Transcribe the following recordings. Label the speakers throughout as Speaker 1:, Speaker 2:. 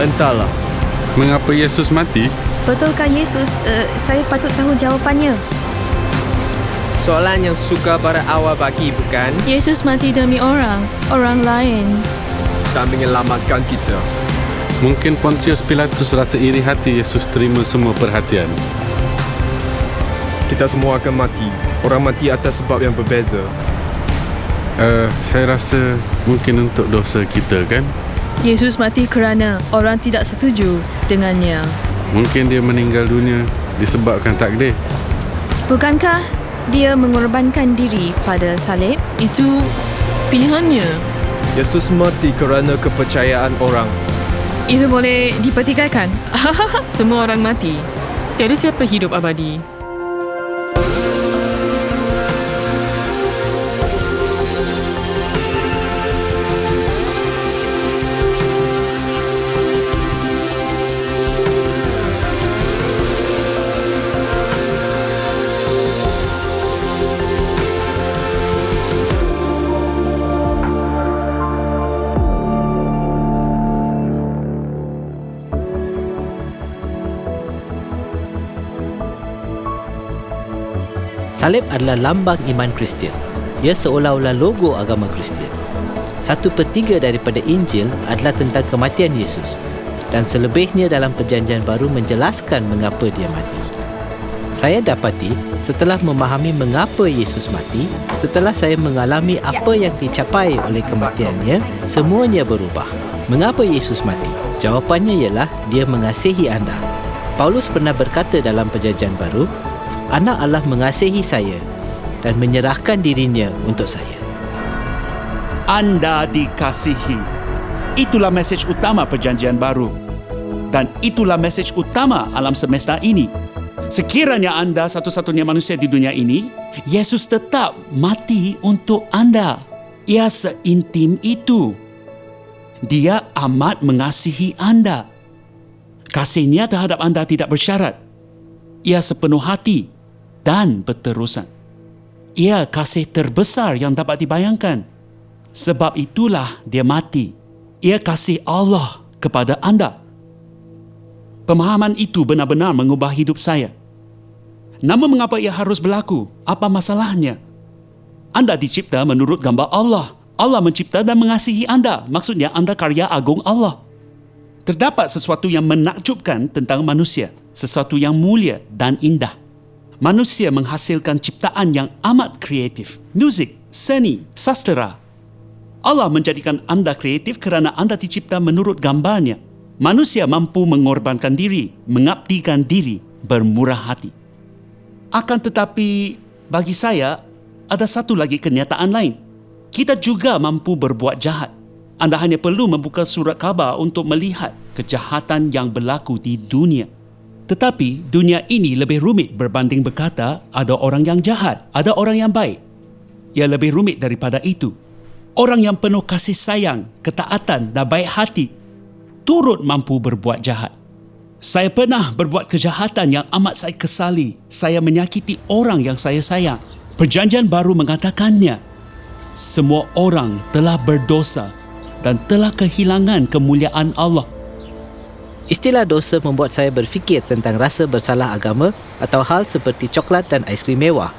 Speaker 1: Entahlah.
Speaker 2: Mengapa Yesus mati?
Speaker 3: Betulkah Yesus? Saya patut tahu jawapannya.
Speaker 1: Soalan yang sukar pada awal bagi, bukan?
Speaker 3: Yesus mati demi orang lain.
Speaker 1: Dan menyelamatkan kita.
Speaker 2: Mungkin Pontius Pilatus rasa iri hati Yesus terima semua perhatian.
Speaker 1: Kita semua akan mati. Orang mati atas sebab yang berbeza.
Speaker 2: Saya rasa mungkin untuk dosa kita, kan?
Speaker 3: Yesus mati kerana orang tidak setuju dengannya.
Speaker 2: Mungkin dia meninggal dunia disebabkan takdir.
Speaker 3: Bukankah dia mengorbankan diri pada salib? Itu pilihannya.
Speaker 1: Yesus mati kerana kepercayaan orang.
Speaker 3: Itu boleh dipertikaikan. Semua orang mati. Tiada siapa hidup abadi.
Speaker 4: Salib adalah lambang iman Kristian. Ia seolah-olah logo agama Kristian. 1/3 daripada Injil adalah tentang kematian Yesus, dan selebihnya dalam Perjanjian Baru menjelaskan mengapa dia mati. Saya dapati setelah memahami mengapa Yesus mati, setelah saya mengalami apa yang dicapai oleh kematiannya, semuanya berubah. Mengapa Yesus mati? Jawapannya ialah dia mengasihi anda. Paulus pernah berkata dalam Perjanjian Baru, Anak Allah mengasihi saya dan menyerahkan dirinya untuk saya.
Speaker 5: Anda dikasihi. Itulah mesej utama Perjanjian Baru. Dan itulah mesej utama alam semesta ini. Sekiranya anda satu-satunya manusia di dunia ini, Yesus tetap mati untuk anda. Ia seintim itu. Dia amat mengasihi anda. Kasihnya terhadap anda tidak bersyarat. Ia sepenuh hati dan berterusan. Ia kasih terbesar yang dapat dibayangkan. Sebab itulah dia mati. Ia kasih Allah kepada anda. Pemahaman itu benar-benar mengubah hidup saya. Namun mengapa ia harus berlaku? Apa masalahnya? Anda dicipta menurut gambar Allah. Allah mencipta dan mengasihi anda. Maksudnya anda karya agung Allah. Terdapat sesuatu yang menakjubkan tentang manusia. Sesuatu yang mulia dan indah. Manusia menghasilkan ciptaan yang amat kreatif. Muzik, seni, sastera. Allah menjadikan anda kreatif kerana anda dicipta menurut gambarnya. Manusia mampu mengorbankan diri, mengabdikan diri, bermurah hati. Akan tetapi, bagi saya, ada satu lagi kenyataan lain. Kita juga mampu berbuat jahat. Anda hanya perlu membuka surat khabar untuk melihat kejahatan yang berlaku di dunia. Tetapi dunia ini lebih rumit berbanding berkata ada orang yang jahat, ada orang yang baik. Ia lebih rumit daripada itu. Orang yang penuh kasih sayang, ketaatan dan baik hati turut mampu berbuat jahat. Saya pernah berbuat kejahatan yang amat saya kesali. Saya menyakiti orang yang saya sayang. Perjanjian Baru mengatakannya. Semua orang telah berdosa dan telah kehilangan kemuliaan Allah.
Speaker 4: Istilah dosa membuat saya berfikir tentang rasa bersalah agama atau hal seperti coklat dan aiskrim mewah.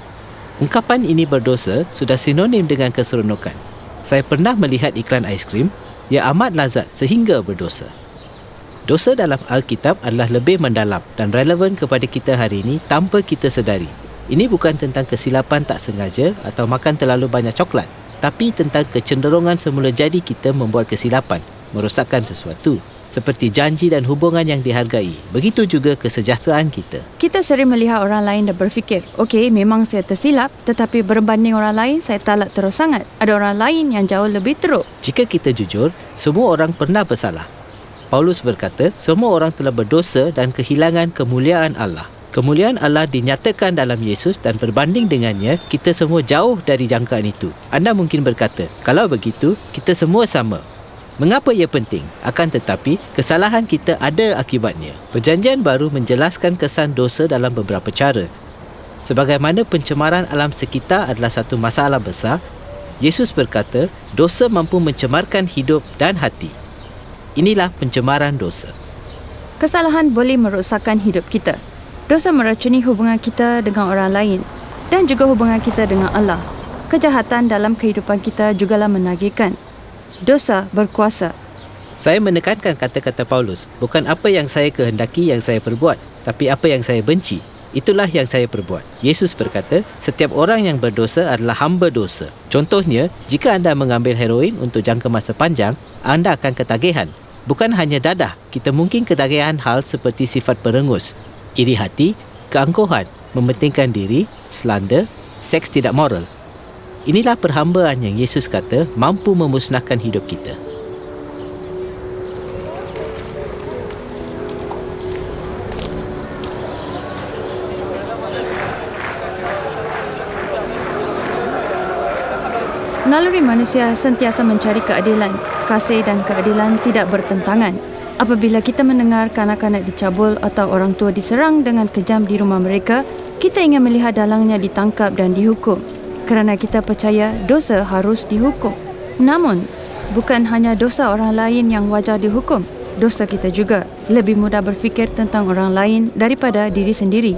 Speaker 4: Ungkapan ini berdosa sudah sinonim dengan keseronokan. Saya pernah melihat iklan aiskrim, ia amat lazat sehingga berdosa. Dosa dalam Alkitab adalah lebih mendalam dan relevan kepada kita hari ini tanpa kita sedari. Ini bukan tentang kesilapan tak sengaja atau makan terlalu banyak coklat, tapi tentang kecenderungan semula jadi kita membuat kesilapan, merosakkan sesuatu. Seperti janji dan hubungan yang dihargai. Begitu juga kesejahteraan kita.
Speaker 6: Kita sering melihat orang lain dan berfikir, okey, memang saya tersilap, tetapi berbanding orang lain, saya tak teruk sangat. Ada orang lain yang jauh lebih teruk.
Speaker 4: Jika kita jujur, semua orang pernah bersalah. Paulus berkata, semua orang telah berdosa dan kehilangan kemuliaan Allah. Kemuliaan Allah dinyatakan dalam Yesus dan berbanding dengannya, kita semua jauh dari jangkaan itu. Anda mungkin berkata, kalau begitu, kita semua sama. Mengapa ia penting? Akan tetapi, kesalahan kita ada akibatnya. Perjanjian Baru menjelaskan kesan dosa dalam beberapa cara. Sebagaimana pencemaran alam sekitar adalah satu masalah besar, Yesus berkata, dosa mampu mencemarkan hidup dan hati. Inilah pencemaran dosa.
Speaker 6: Kesalahan boleh merosakkan hidup kita. Dosa meracuni hubungan kita dengan orang lain dan juga hubungan kita dengan Allah. Kejahatan dalam kehidupan kita jugalah menagihkan. Dosa berkuasa.
Speaker 4: Saya menekankan kata-kata Paulus, bukan apa yang saya kehendaki yang saya perbuat, tapi apa yang saya benci, itulah yang saya perbuat. Yesus berkata, setiap orang yang berdosa adalah hamba dosa. Contohnya, jika anda mengambil heroin untuk jangka masa panjang, anda akan ketagihan. Bukan hanya dadah, kita mungkin ketagihan hal seperti sifat perengus, iri hati, keangkuhan, mementingkan diri, slander, seks tidak moral. Inilah perhambaan yang Yesus kata mampu memusnahkan hidup kita.
Speaker 6: Naluri manusia sentiasa mencari keadilan. Kasih dan keadilan tidak bertentangan. Apabila kita mendengar kanak-kanak dicabul atau orang tua diserang dengan kejam di rumah mereka, kita ingin melihat dalangnya ditangkap dan dihukum. Kerana kita percaya dosa harus dihukum. Namun, bukan hanya dosa orang lain yang wajar dihukum. Dosa kita juga. Lebih mudah berfikir tentang orang lain daripada diri sendiri.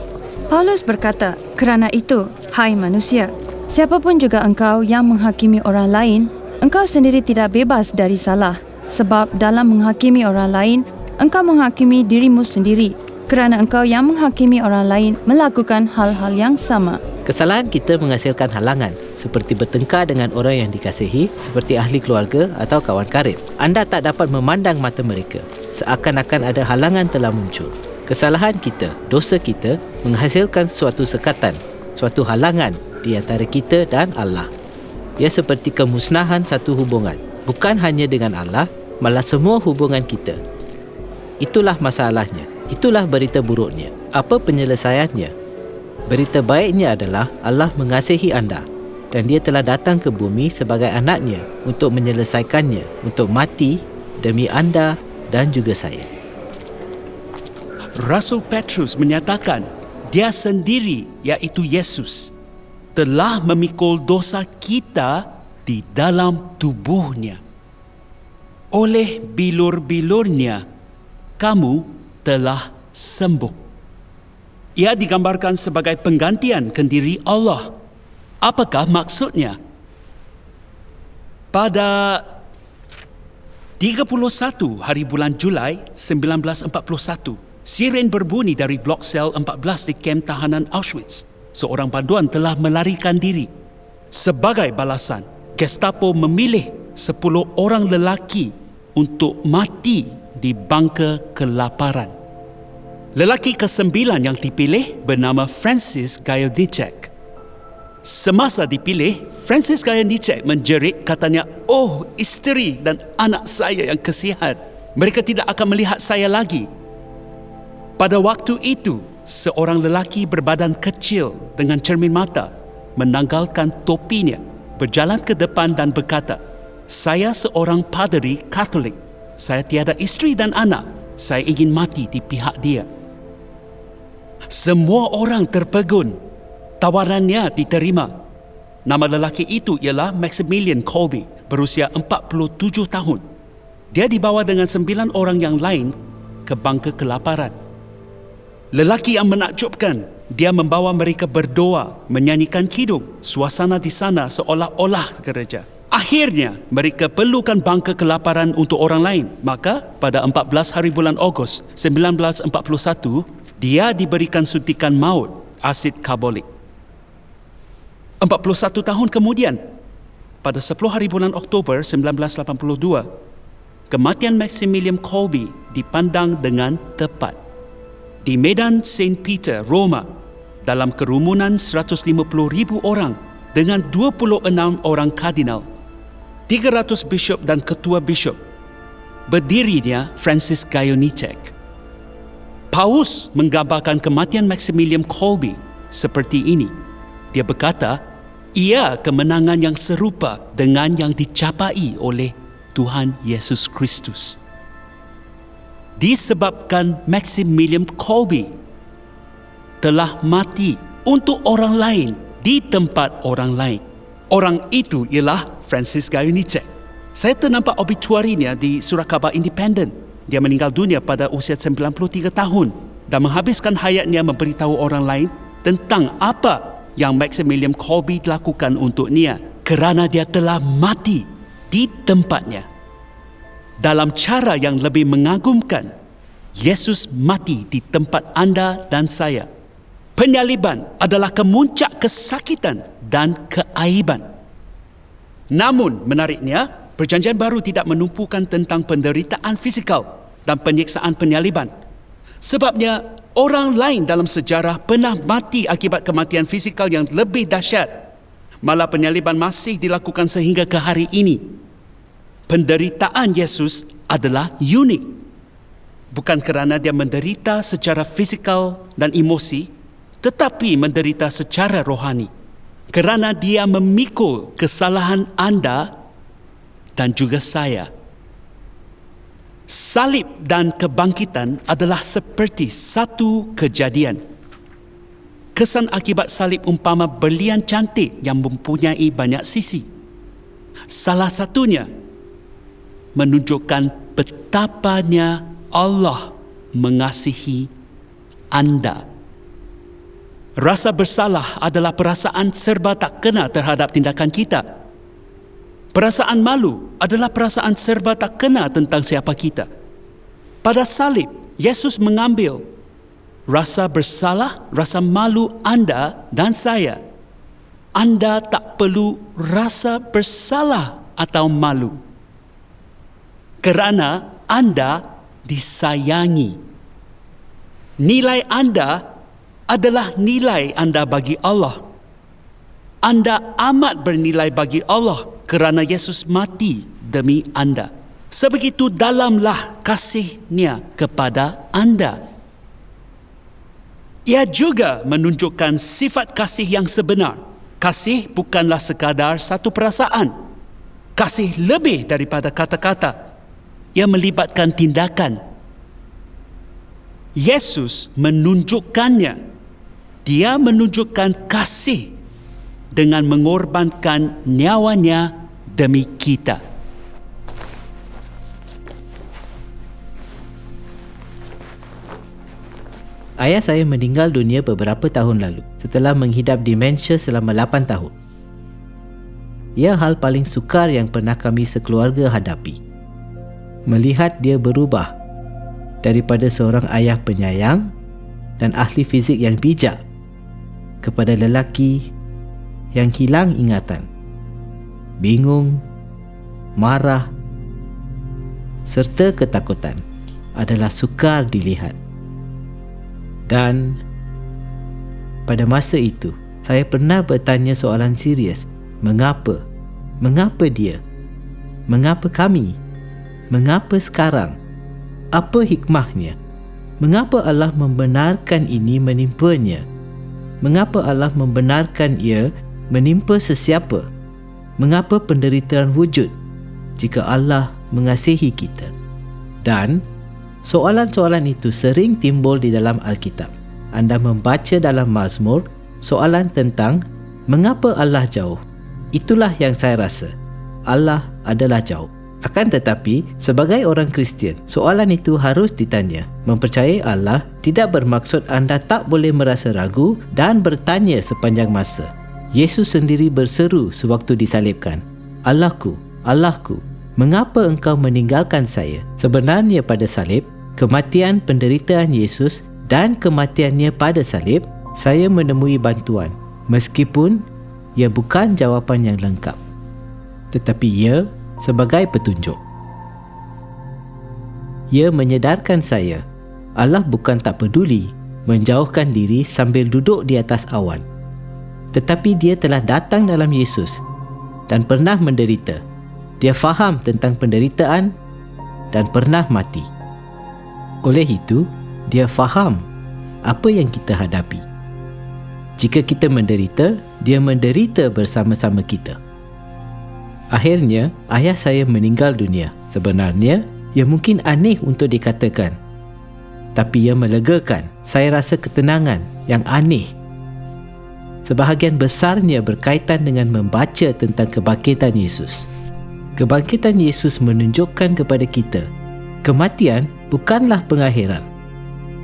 Speaker 6: Paulus berkata, kerana itu, hai manusia, siapapun juga engkau yang menghakimi orang lain, engkau sendiri tidak bebas dari salah. Sebab dalam menghakimi orang lain, engkau menghakimi dirimu sendiri. Kerana engkau yang menghakimi orang lain melakukan hal-hal yang sama.
Speaker 4: Kesalahan kita menghasilkan halangan, seperti bertengkar dengan orang yang dikasihi, seperti ahli keluarga atau kawan karib. Anda tak dapat memandang mata mereka, seakan-akan ada halangan telah muncul. Kesalahan kita, dosa kita, menghasilkan suatu sekatan, suatu halangan di antara kita dan Allah. Ia seperti kemusnahan satu hubungan, bukan hanya dengan Allah, malah semua hubungan kita. Itulah masalahnya, itulah berita buruknya. Apa penyelesaiannya? Berita baiknya adalah Allah mengasihi anda dan dia telah datang ke bumi sebagai anaknya untuk menyelesaikannya, untuk mati demi anda dan juga saya.
Speaker 5: Rasul Petrus menyatakan dia sendiri, iaitu Yesus, telah memikul dosa kita di dalam tubuhnya. Oleh bilur-bilurnya, kamu telah sembuh. Ia digambarkan sebagai penggantian kendiri Allah. Apakah maksudnya? Pada 31 hari bulan Julai 1941, siren berbunyi dari blok sel 14 di kem tahanan Auschwitz. Seorang panduan telah melarikan diri. Sebagai balasan, Gestapo memilih 10 orang lelaki untuk mati di bangka kelaparan. Lelaki ke-9 yang dipilih bernama Francis Gajowniczek. Semasa dipilih, Francis Gajowniczek menjerit, katanya, "Oh, isteri dan anak saya yang kesian. Mereka tidak akan melihat saya lagi." Pada waktu itu, seorang lelaki berbadan kecil dengan cermin mata menanggalkan topinya, berjalan ke depan dan berkata, "Saya seorang paderi Katolik. Saya tiada isteri dan anak. Saya ingin mati di pihak dia." Semua orang terpegun. Tawarannya diterima. Nama lelaki itu ialah Maximilian Kolbe, berusia 47 tahun. Dia dibawa dengan 9 orang yang lain ke bangka kelaparan. Lelaki yang menakjubkan, dia membawa mereka berdoa, menyanyikan kidung. Suasana di sana seolah-olah gereja. Akhirnya, mereka perlukan bangka kelaparan untuk orang lain. Maka, pada 14 hari bulan Ogos 1941, dia diberikan suntikan maut, asid karbolik. 41 tahun kemudian, pada 10 hari bulan Oktober 1982, kematian Maximilian Kolbe dipandang dengan tepat. Di Medan St. Peter, Roma, dalam kerumunan 150,000 orang dengan 26 orang kardinal, 300 bishop dan ketua bishop, berdirinya Francis Gajowniczek. Paus menggambarkan kematian Maximilian Kolbe seperti ini. Dia berkata, ia kemenangan yang serupa dengan yang dicapai oleh Tuhan Yesus Kristus. Disebabkan Maximilian Kolbe telah mati untuk orang lain di tempat orang lain. Orang itu ialah Francis Gajowniczek. Saya ternampak obituarinya di surat khabar Independent. Dia meninggal dunia pada usia 93 tahun dan menghabiskan hayatnya memberitahu orang lain tentang apa yang Maximilian Kolbe lakukan untuknya kerana dia telah mati di tempatnya. Dalam cara yang lebih mengagumkan, Yesus mati di tempat anda dan saya. Penyaliban adalah kemuncak kesakitan dan keaiban. Namun menariknya, Perjanjian Baru tidak menumpukan tentang penderitaan fizikal dan penyiksaan penyaliban. Sebabnya, orang lain dalam sejarah pernah mati akibat kematian fizikal yang lebih dahsyat. Malah penyaliban masih dilakukan sehingga ke hari ini. Penderitaan Yesus adalah unik. Bukan kerana dia menderita secara fizikal dan emosi, tetapi menderita secara rohani. Kerana dia memikul kesalahan anda dan juga saya. Salib dan kebangkitan adalah seperti satu kejadian. Kesan akibat salib umpama berlian cantik yang mempunyai banyak sisi. Salah satunya menunjukkan betapanya Allah mengasihi anda. Rasa bersalah adalah perasaan serba tak kena terhadap tindakan kita. Perasaan malu adalah perasaan serba tak kena tentang siapa kita. Pada salib, Yesus mengambil rasa bersalah, rasa malu anda dan saya. Anda tak perlu rasa bersalah atau malu, kerana anda disayangi. Nilai anda adalah nilai anda bagi Allah. Anda amat bernilai bagi Allah kerana Yesus mati demi anda. Sebegitu dalamlah kasihnya kepada anda. Ia juga menunjukkan sifat kasih yang sebenar. Kasih bukanlah sekadar satu perasaan. Kasih lebih daripada kata-kata. Ia melibatkan tindakan. Yesus menunjukkannya. Dia menunjukkan kasih dengan mengorbankan nyawanya demi kita.
Speaker 4: Ayah saya meninggal dunia beberapa tahun lalu setelah menghidap demensia selama 8 tahun. Ia hal paling sukar yang pernah kami sekeluarga hadapi. Melihat dia berubah daripada seorang ayah penyayang dan ahli fizik yang bijak kepada lelaki yang hilang ingatan, bingung, marah serta ketakutan adalah sukar dilihat. Dan pada masa itu, saya pernah bertanya soalan serius. Mengapa? Mengapa dia? Mengapa kami? Mengapa sekarang? Apa hikmahnya? Mengapa Allah membenarkan ini menimpanya? Mengapa Allah membenarkan ia menimpa sesiapa? Mengapa penderitaan wujud jika Allah mengasihi kita? Dan soalan-soalan itu sering timbul di dalam Alkitab. Anda membaca dalam Mazmur soalan tentang mengapa Allah jauh. Itulah yang saya rasa. Allah adalah jauh. Akan tetapi, sebagai orang Kristian, soalan itu harus ditanya. Mempercayai Allah tidak bermaksud anda tak boleh merasa ragu dan bertanya sepanjang masa. Yesus sendiri berseru sewaktu disalibkan, "Allahku, Allahku, mengapa engkau meninggalkan saya?" Sebenarnya pada salib, kematian penderitaan Yesus dan kematiannya pada salib, saya menemui bantuan. Meskipun ia bukan jawapan yang lengkap, tetapi ia sebagai petunjuk. Ia menyedarkan saya, Allah bukan tak peduli menjauhkan diri sambil duduk di atas awan. Tetapi dia telah datang dalam Yesus dan pernah menderita. Dia faham tentang penderitaan dan pernah mati. Oleh itu, dia faham apa yang kita hadapi. Jika kita menderita, dia menderita bersama-sama kita. Akhirnya, ayah saya meninggal dunia. Sebenarnya, ia mungkin aneh untuk dikatakan. Tapi ia melegakan. Saya rasa ketenangan yang aneh. Sebahagian besarnya berkaitan dengan membaca tentang kebangkitan Yesus. Kebangkitan Yesus menunjukkan kepada kita, kematian bukanlah pengakhiran.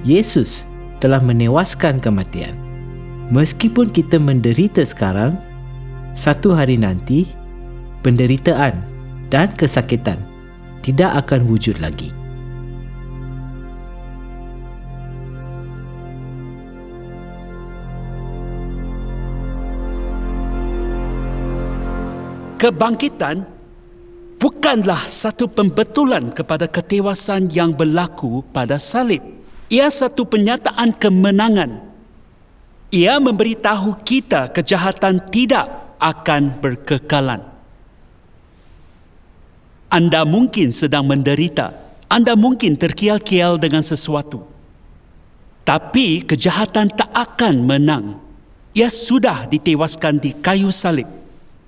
Speaker 4: Yesus telah menewaskan kematian. Meskipun kita menderita sekarang, satu hari nanti, penderitaan dan kesakitan tidak akan wujud lagi.
Speaker 5: Kebangkitan bukanlah satu pembetulan kepada ketewasan yang berlaku pada salib. Ia satu penyataan kemenangan. Ia memberitahu kita kejahatan tidak akan berkekalan. Anda mungkin sedang menderita. Anda mungkin terkial-kial dengan sesuatu. Tapi kejahatan tak akan menang. Ia sudah ditewaskan di kayu salib.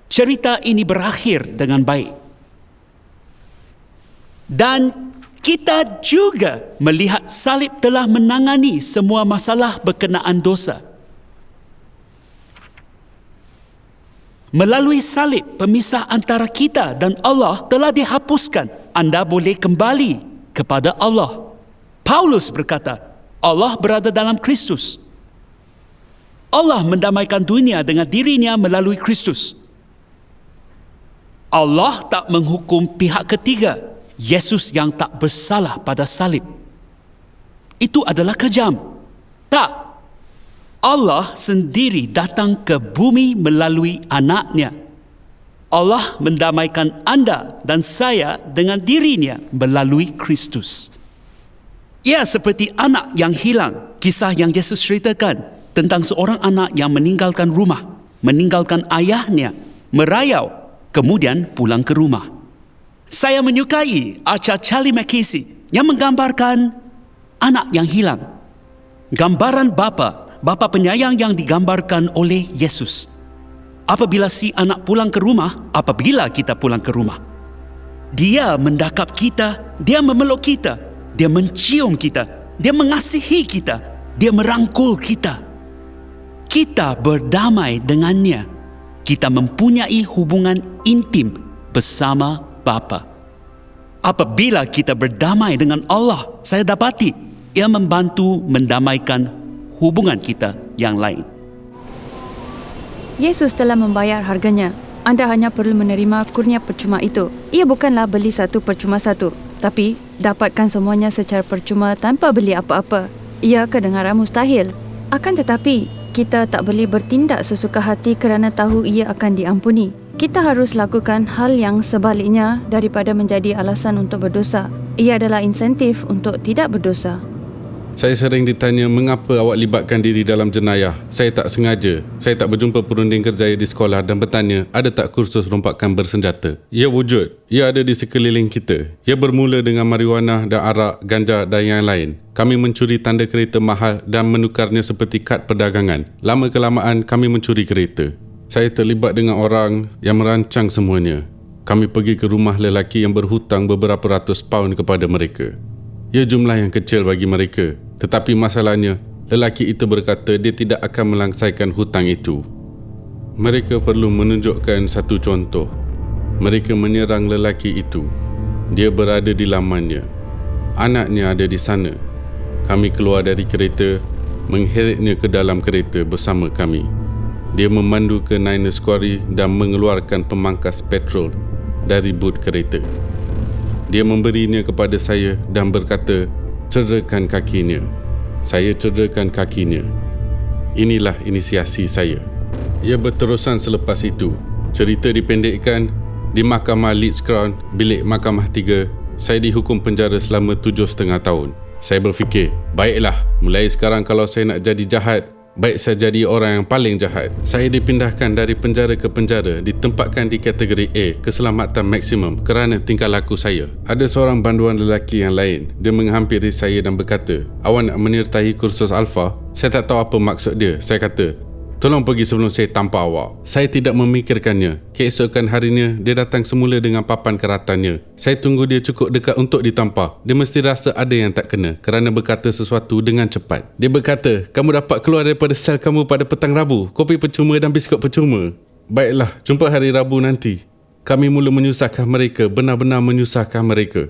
Speaker 5: Cerita ini berakhir dengan baik. Dan kita juga melihat salib telah menangani semua masalah berkenaan dosa. Melalui salib, pemisah antara kita dan Allah telah dihapuskan. Anda boleh kembali kepada Allah. Paulus berkata, Allah berada dalam Kristus. Allah mendamaikan dunia dengan dirinya melalui Kristus. Allah tak menghukum pihak ketiga, Yesus yang tak bersalah pada salib. Itu adalah kejam. Tak. Allah sendiri datang ke bumi melalui anaknya. Allah mendamaikan anda dan saya dengan dirinya melalui Kristus. Ia seperti anak yang hilang. Kisah yang Yesus ceritakan tentang seorang anak yang meninggalkan rumah, meninggalkan ayahnya, merayau, kemudian pulang ke rumah. Saya menyukai Archer Charlie Mackesy yang menggambarkan anak yang hilang. Gambaran bapa penyayang yang digambarkan oleh Yesus. Apabila si anak pulang ke rumah, apabila kita pulang ke rumah, dia mendakap kita, dia memeluk kita, dia mencium kita, dia mengasihi kita, dia merangkul kita. Kita berdamai dengannya. Kita mempunyai hubungan intim bersama Bapa. Apabila kita berdamai dengan Allah, saya dapati ia membantu mendamaikan hubungan kita yang lain.
Speaker 6: Yesus telah membayar harganya. Anda hanya perlu menerima kurnia percuma itu. Ia bukanlah beli satu percuma satu, tapi dapatkan semuanya secara percuma tanpa beli apa-apa. Ia kedengaran mustahil. Akan tetapi, kita tak boleh bertindak sesuka hati kerana tahu ia akan diampuni. Kita harus lakukan hal yang sebaliknya daripada menjadi alasan untuk berdosa. Ia adalah insentif untuk tidak berdosa.
Speaker 2: Saya sering ditanya mengapa awak libatkan diri dalam jenayah. Saya tak sengaja. Saya tak berjumpa perunding kerjaya di sekolah dan bertanya, ada tak kursus rompakan bersenjata? Ia wujud. Ia ada di sekeliling kita. Ia bermula dengan marijuana dan arak, ganja dan yang lain. Kami mencuri tanda kereta mahal dan menukarnya seperti kad perdagangan. Lama kelamaan kami mencuri kereta. Saya terlibat dengan orang yang merancang semuanya. Kami pergi ke rumah lelaki yang berhutang beberapa ratus pound kepada mereka. Ia jumlah yang kecil bagi mereka. Tetapi masalahnya, lelaki itu berkata dia tidak akan melangsaikan hutang itu. Mereka perlu menunjukkan satu contoh. Mereka menyerang lelaki itu. Dia berada di lamannya. Anaknya ada di sana. Kami keluar dari kereta, mengheretnya ke dalam kereta bersama kami. Dia memandu ke Niners Quarry dan mengeluarkan pemangkas petrol dari but kereta. Dia memberinya kepada saya dan berkata, cederakan kakinya. Saya cederakan kakinya. Inilah inisiasi saya. Ia berterusan selepas itu. Cerita dipendekkan, di Mahkamah Leeds Crown, bilik Mahkamah 3, saya dihukum penjara selama 7,5 tahun. Saya berfikir, baiklah, mulai sekarang kalau saya nak jadi jahat, baik saya jadi orang yang paling jahat. Saya dipindahkan dari penjara ke penjara, ditempatkan di kategori A, keselamatan maksimum kerana tingkah laku saya. Ada seorang banduan lelaki yang lain. Dia menghampiri saya dan berkata, awak nak menyertai kursus Alpha? Saya tak tahu apa maksud dia. Saya kata, tolong pergi sebelum saya tampar awak. Saya tidak memikirkannya. Keesokan harinya, dia datang semula dengan papan keratannya. Saya tunggu dia cukup dekat untuk ditampar. Dia mesti rasa ada yang tak kena kerana berkata sesuatu dengan cepat. Dia berkata, kamu dapat keluar daripada sel kamu pada petang Rabu. Kopi percuma dan biskut percuma. Baiklah, jumpa hari Rabu nanti. Kami mula menyusahkan mereka, benar-benar menyusahkan mereka.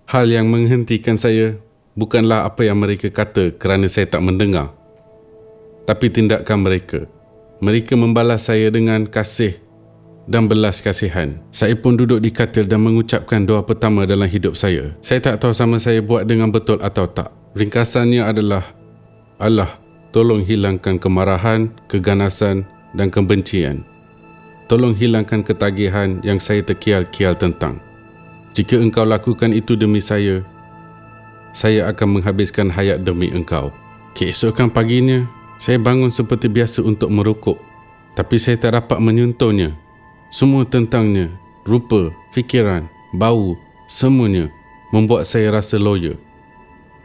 Speaker 2: Hal yang menghentikan saya bukanlah apa yang mereka kata kerana saya tak mendengar, tapi tindakan mereka. Mereka membalas saya dengan kasih dan belas kasihan. Saya pun duduk di katil dan mengucapkan doa pertama dalam hidup saya. Saya tak tahu sama saya buat dengan betul atau tak. Ringkasannya adalah, Allah, tolong hilangkan kemarahan, keganasan dan kebencian. Tolong hilangkan ketagihan yang saya terkial-kial tentang. Jika engkau lakukan itu demi saya akan menghabiskan hayat demi engkau. Keesokan paginya, saya bangun seperti biasa untuk merukuk, tapi saya tak dapat menyentuhnya. Semua tentangnya, rupa, fikiran, bau, semuanya membuat saya rasa loya.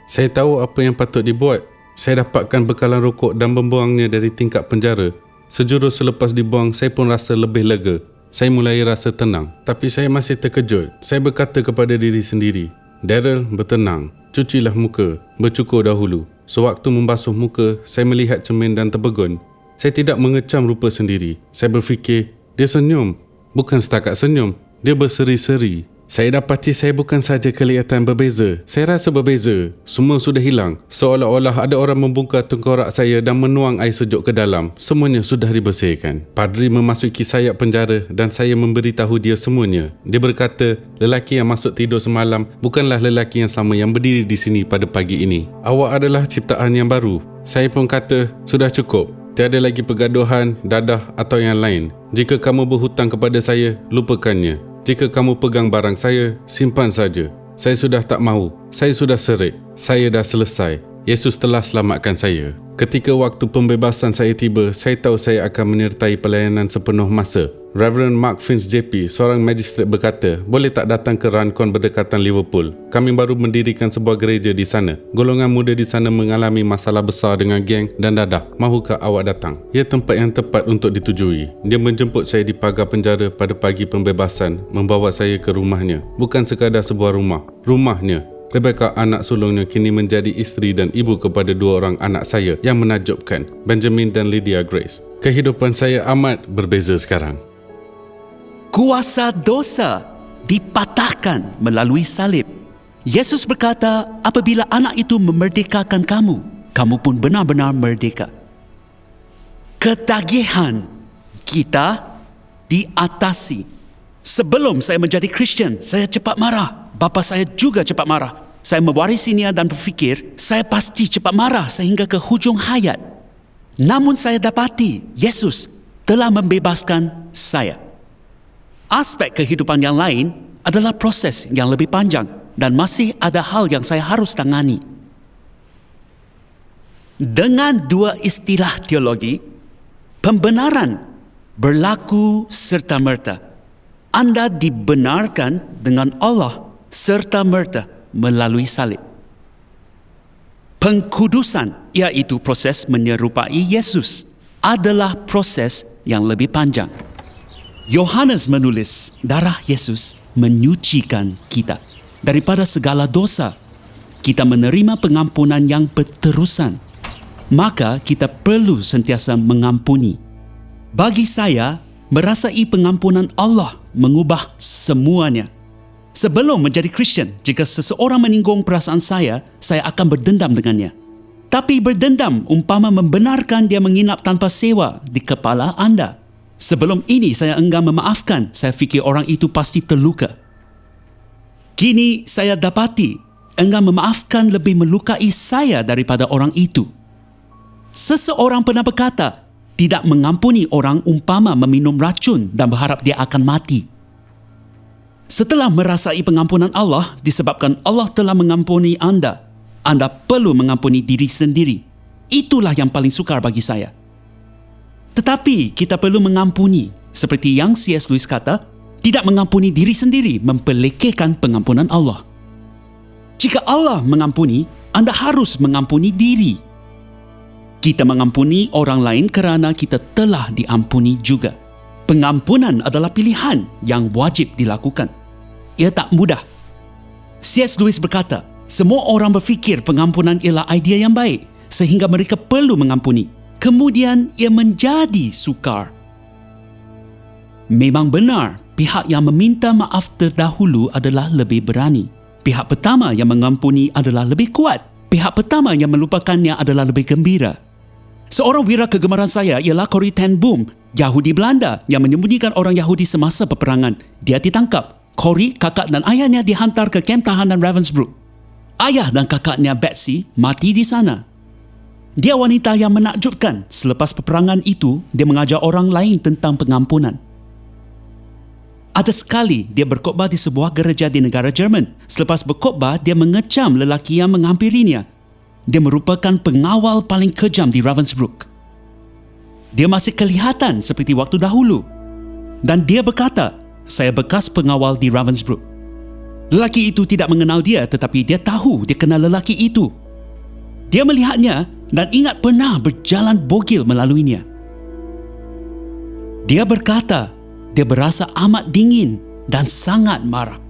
Speaker 2: Saya tahu apa yang patut dibuat. Saya dapatkan bekalan rokok dan membuangnya dari tingkap penjara. Sejurus selepas dibuang, saya pun rasa lebih lega. Saya mulai rasa tenang. Tapi saya masih terkejut. Saya berkata kepada diri sendiri, Daryl, bertenang. Cucilah muka, bercukur dahulu. Sewaktu membasuh muka, saya melihat cermin dan terpegun. Saya tidak mengecam rupa sendiri. Saya berfikir, dia senyum. Bukan setakat senyum, dia berseri-seri. Saya dapati saya bukan sahaja kelihatan berbeza. Saya rasa berbeza. Semua sudah hilang. Seolah-olah ada orang membongkar tengkorak saya dan menuang air sejuk ke dalam. Semuanya sudah dibersihkan. Padri memasuki sayap penjara dan saya memberitahu dia semuanya. Dia berkata, lelaki yang masuk tidur semalam bukanlah lelaki yang sama yang berdiri di sini pada pagi ini. Awak adalah ciptaan yang baru. Saya pun kata, sudah cukup. Tiada lagi pergaduhan, dadah atau yang lain. Jika kamu berhutang kepada saya, lupakannya. Jika kamu pegang barang saya, simpan saja. Saya sudah tak mahu. Saya sudah serik. Saya dah selesai. Yesus telah selamatkan saya. Ketika waktu pembebasan saya tiba, saya tahu saya akan menyertai pelayanan sepenuh masa. Reverend Mark Finch JP, seorang magistrat berkata, boleh tak datang ke Runcorn berdekatan Liverpool? Kami baru mendirikan sebuah gereja di sana. Golongan muda di sana mengalami masalah besar dengan geng dan dadah. Mahukah awak datang? Ia tempat yang tepat untuk ditujui. Dia menjemput saya di pagar penjara pada pagi pembebasan, membawa saya ke rumahnya. Bukan sekadar sebuah rumah. Rumahnya. Rebecca, anak sulungnya, kini menjadi isteri dan ibu kepada 2 orang anak saya yang menakjubkan, Benjamin dan Lydia Grace. Kehidupan saya amat berbeza sekarang.
Speaker 5: Kuasa dosa dipatahkan melalui salib. Yesus berkata, apabila anak itu memerdekakan kamu, kamu pun benar-benar merdeka. Ketagihan kita diatasi. Sebelum saya menjadi Kristian, saya cepat marah. Bapa saya juga cepat marah. Saya mewarisinya dan berfikir, saya pasti cepat marah sehingga ke hujung hayat. Namun saya dapati, Yesus telah membebaskan saya. Aspek kehidupan yang lain adalah proses yang lebih panjang dan masih ada hal yang saya harus tangani. Dengan 2 istilah teologi, pembenaran berlaku serta-merta. Anda dibenarkan dengan Allah serta-merta melalui salib. Pengkudusan, iaitu proses menyerupai Yesus, adalah proses yang lebih panjang. Yohanes menulis, darah Yesus menyucikan kita daripada segala dosa. Kita menerima pengampunan yang berterusan. Maka kita perlu sentiasa mengampuni. Bagi saya, merasai pengampunan Allah mengubah semuanya. Sebelum menjadi Kristian, jika seseorang menyinggung perasaan saya akan berdendam dengannya. Tapi berdendam umpama membenarkan dia menginap tanpa sewa di kepala anda. Sebelum ini saya enggan memaafkan, saya fikir orang itu pasti terluka. Kini saya dapati, enggan memaafkan lebih melukai saya daripada orang itu. Seseorang pernah berkata, tidak mengampuni orang umpama meminum racun dan berharap dia akan mati. Setelah merasai pengampunan Allah disebabkan Allah telah mengampuni anda, anda perlu mengampuni diri sendiri. Itulah yang paling sukar bagi saya. Tetapi kita perlu mengampuni. Seperti yang C.S. Lewis kata, tidak mengampuni diri sendiri memperlekehkan pengampunan Allah. Jika Allah mengampuni, anda harus mengampuni diri. Kita mengampuni orang lain kerana kita telah diampuni juga. Pengampunan adalah pilihan yang wajib dilakukan. Ia tak mudah. C.S. Lewis berkata, semua orang berfikir pengampunan ialah idea yang baik sehingga mereka perlu mengampuni. Kemudian ia menjadi sukar. Memang benar, pihak yang meminta maaf terdahulu adalah lebih berani. Pihak pertama yang mengampuni adalah lebih kuat. Pihak pertama yang melupakannya adalah lebih gembira. Seorang wira kegemaran saya ialah Corrie ten Boom, Yahudi Belanda yang menyembunyikan orang Yahudi semasa peperangan. Dia ditangkap. Corrie, kakak dan ayahnya dihantar ke kem tahanan Ravensbrück. Ayah dan kakaknya Betsy mati di sana. Dia wanita yang menakjubkan. Selepas peperangan itu, dia mengajar orang lain tentang pengampunan. Ada sekali dia berkhotbah di sebuah gereja di negara Jerman. Selepas berkhotbah, dia mengecam lelaki yang menghampirinya. Dia merupakan pengawal paling kejam di Ravensbrück. Dia masih kelihatan seperti waktu dahulu. Dan dia berkata, "Saya bekas pengawal di Ravensbrück." Lelaki itu tidak mengenal dia, tetapi dia tahu dia kenal lelaki itu. Dia melihatnya dan ingat pernah berjalan bogil melaluinya. Dia berkata, dia berasa amat dingin dan sangat marah.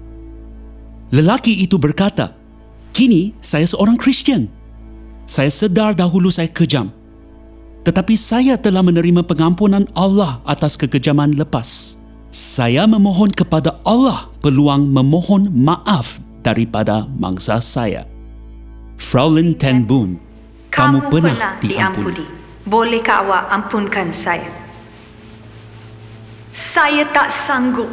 Speaker 5: Lelaki itu berkata, "Kini saya seorang Kristian. Saya sedar dahulu saya kejam. Tetapi saya telah menerima pengampunan Allah atas kekejaman lepas. Saya memohon kepada Allah peluang memohon maaf daripada mangsa saya." Fraulein ten Boom, kamu pernah diampuni.
Speaker 7: Bolehkah awak ampunkan saya? Saya tak sanggup.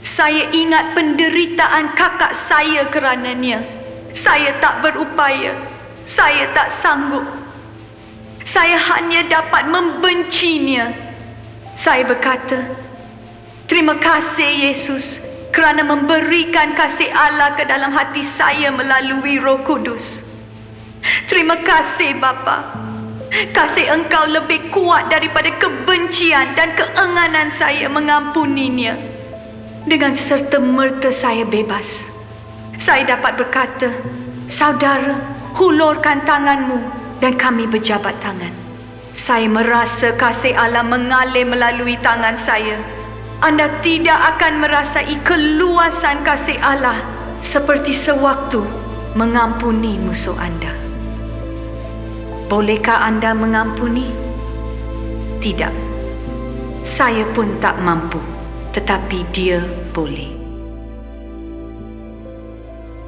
Speaker 7: Saya ingat penderitaan kakak saya kerananya. Saya tak berupaya. Saya tak sanggup. Saya hanya dapat membencinya. Saya berkata, "Terima kasih Yesus kerana memberikan kasih Allah ke dalam hati saya melalui Roh Kudus. Terima kasih Bapa. Kasih Engkau lebih kuat daripada kebencian dan keenganan saya mengampuninya. Dengan serta-merta saya bebas. Saya dapat berkata, 'Saudara, hulurkan tanganmu,' dan kami berjabat tangan. Saya merasa kasih Allah mengalir melalui tangan saya. Anda tidak akan merasai keluasan kasih Allah seperti sewaktu mengampuni musuh anda. Bolehkah anda mengampuni? Tidak. Saya pun tak mampu, tetapi Dia boleh."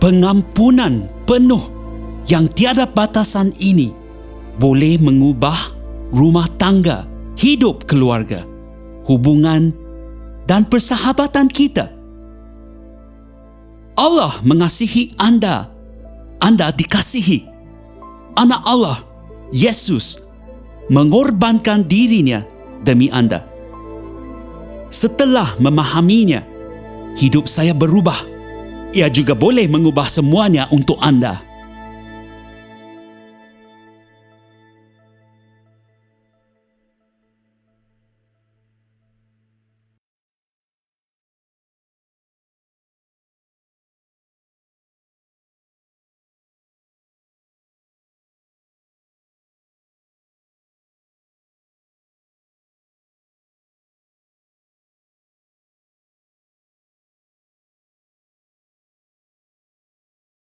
Speaker 5: Pengampunan penuh yang tiada batasan ini boleh mengubah rumah tangga, hidup keluarga, hubungan dan persahabatan kita. Allah mengasihi anda. Anda dikasihi. Anak Allah, Yesus, mengorbankan dirinya demi anda. Setelah memahaminya, hidup saya berubah. Ia juga boleh mengubah semuanya untuk anda.